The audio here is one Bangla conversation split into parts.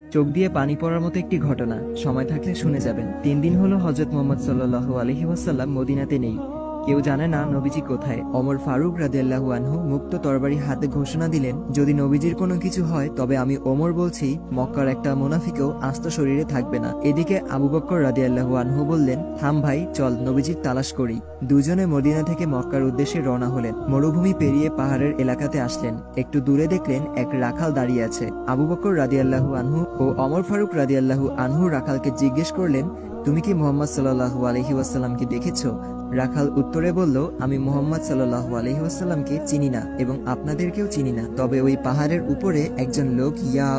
চোখ দিয়ে পানি পড়ার মতো একটি ঘটনা, সময় থাকলে শুনে যাবেন। 3 দিন হলো হযরত মুহাম্মদ সাল্লাল্লাহু আলাইহি ওয়াসাল্লাম মদিনাতে নেই। কেউ জানে না নবীজি কোথায়। ওমর ফারুক রাদিয়াল্লাহু আনহু মুক্ত তরবারি হাতে ঘোষণা দিলেন, যদি নবীজির কোনো কিছু হয় তবে আমি ওমর বলছি, মক্কার একটা মুনাফিকও আস্ত শরীরে থাকবে না। এদিকে আবু বকর রাদিয়াল্লাহু আনহু বললেন, থাম ভাই, চল নবীজির তালাশ করি। দুজনে মদিনা থেকে মক্কার উদ্দেশ্যে রওনা হলেন। মরুভূমি পেরিয়ে পাহাড়ের এলাকাতে আসলেন। একটু দূরে দেখলেন এক রাখাল দাঁড়িয়ে আছে। আবু বকর রাদিয়াল্লাহু আনহু ও ওমর ফারুক রাদিয়াল্লাহু আনহু রাখালকে জিজ্ঞেস করলেন, তুমি কি মুহাম্মদ সাল্লাল্লাহু আলাইহি ওয়াসাল্লামকে দেখেছো? রাখাল উত্তরে বলল, আমি মুহাম্মদ সাল্লাল্লাহু আলাইহি ওয়াসাল্লামকে চিনি না এবং আপনাদেরকেও চিনি না, তবে ওই পাহাড়ের উপরে একজন লোক ইয়া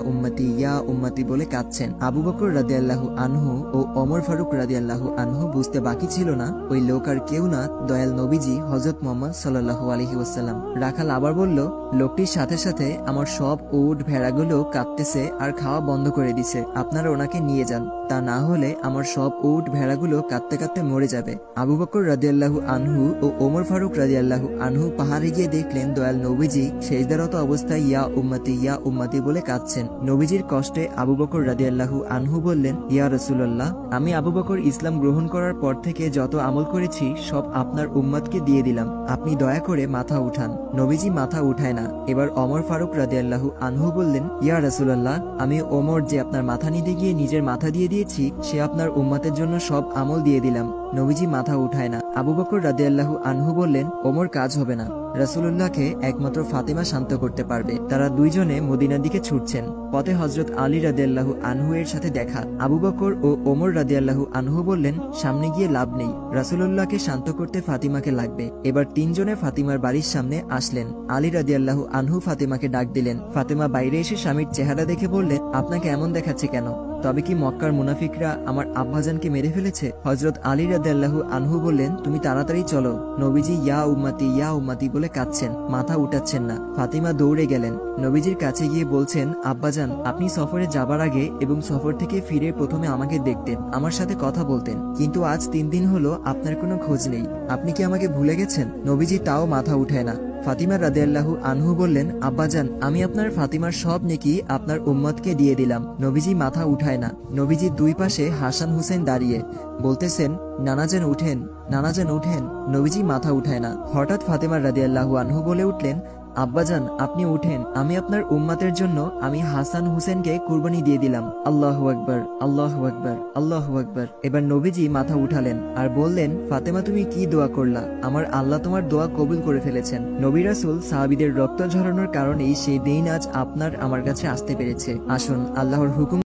উম্মতি বলে কাঁদছেন। আবু বকর রাদিয়াল্লাহু আনহু ও ওমর ফারুক রাদিয়াল্লাহু আনহু বুঝতে বাকি ছিল না ওই লোক আর কেউ না, দয়াল নবীজি হযরত মুহাম্মদ সাল্লাল্লাহু আলাইহি ওয়াসাল্লাম। রাখাল আবার বলল, লোকটির সাথে সাথে আমার সব উট ভেড়াগুলো কাঁদতেছে আর খাওয়া বন্ধ করে দিছে, আপনারা ওনাকে নিয়ে যান, তা না হলে আমার সব উট ভেড়াগুলো কাঁদতে কাঁদতে মরে যাবে। আবু বকর রাদিয়াল্লাহু আনহু ও ওমর ফারুক রাদিয়াল্লাহু আনহু পাহাড়ে গিয়ে দেখলেন দয়াল নবীজি সেজদারত অবস্থায় ইয়া উম্মতি বলে কাঁদছেন। নবীজির কষ্টে আবু বকর রাদিয়াল্লাহু আনহু বললেন, ইয়া রাসূলুল্লাহ, আমি আবু বকর ইসলাম গ্রহণ করার পর থেকে যত আমল করেছি সব আপনার উম্মতকে দিয়ে দিলাম, আপনি দয়া করে মাথা উঠান। নবীজি মাথা উঠায় না। এবার ওমর ফারুক রাদিয়াল্লাহু আনহু বললেন, ইয়া রাসূলুল্লাহ, আমি ওমর যে আপনার মাথা নিতে গিয়ে নিজের মাথা দিয়ে দিয়েছি, সে আপনার উম্মতের জন্য সব আমল দিয়ে দিলাম। নবীজি মাথা উঠায় না। আবু বকর রাদিয়াল্লাহু আনহু বললেন, ওমর কাজ হবে না, রাসূলুল্লাহকে একমাত্র ফাতেমা শান্ত করতে পারবে। তারা দুইজনে মদিনার দিকে ছুটছেন। পথে হযরত আলী রাদিয়াল্লাহু আনহু এর সাথে দেখা। আবু বকর ও ওমর রাদিয়াল্লাহু আনহু বললেন, সামনে গিয়ে লাভ নেই, রাসূলুল্লাহকে শান্ত করতে ফাতিমাকে লাগবে। এবার তিনজনে ফাতিমার বাড়ির সামনে আসলেন। আলী রাদিয়াল্লাহু আনহু ফাতিমাকে ডাক দিলেন। ফাতিমা বাইরে এসে স্বামীর চেহারা দেখে বললেন, আপনাকে এমন দেখাচ্ছে কেন? তবে কি মক্কার মুনাফিকরা আমার আব্বাজানকে মেরে ফেলেছে? হযরত আলী রাদিয়াল্লাহু আনহু বললেন, তুমি তাড়াতাড়ি চলো, নবীজি ইয়া উম্মতি বলে কাঁদছেন, মাথা উঠাচ্ছেন না। ফাতিমা দৌড়ে গেলেন। নবীজির কাছে গিয়ে বলছেন, আব্বাজান, আপনি সফরে যাবার আগে এবং সফর থেকে ফিরে প্রথমে আমাকে দেখতেন, আমার সাথে কথা বলতেন, কিন্তু আজ 3 দিন হলো আপনার কোনো খোঁজ নেই, আপনি কি আমাকে ভুলে গেছেন? নবীজি তাও মাথা উঠায় না। ফাতিমা রাদিয়াল্লাহু আনহু বললেন, আব্বাজান, আমি আপনার ফাতিমার সব নেকি আপনার উম্মতকে দিয়ে দিলাম। নবীজি মাথা উঠায় না। নবীজির দুই পাশে হাসান হুসেন দাঁড়িয়ে বলতেছেন, নানাজান উঠেন, নানাজান উঠেন। নবীজি মাথা উঠায় না। হঠাৎ ফাতিমা রাদিয়াল্লাহু আনহু বলে উঠলেন, আব্বাজান, আপনি উঠেন, আমি আপনার উম্মতের জন্য আমি হাসান হুসেনকে কুরবানি দিয়ে দিলাম। আল্লাহু আকবার, আল্লাহু আকবার, আল্লাহু আকবার। এবার নবীজি মাথা উঠালেন আর বললেন, ফাতেমা, তুমি কি দোয়া করলা? আমার আল্লাহ তোমার দোয়া কবুল করে ফেলেছেন। নবী রাসূল সাহাবীদের রক্ত ঝরানোর কারণেই সেই দিন আজ আপনার আমার কাছে আসতে পেরেছে। আসুন, আল্লাহর হুকুম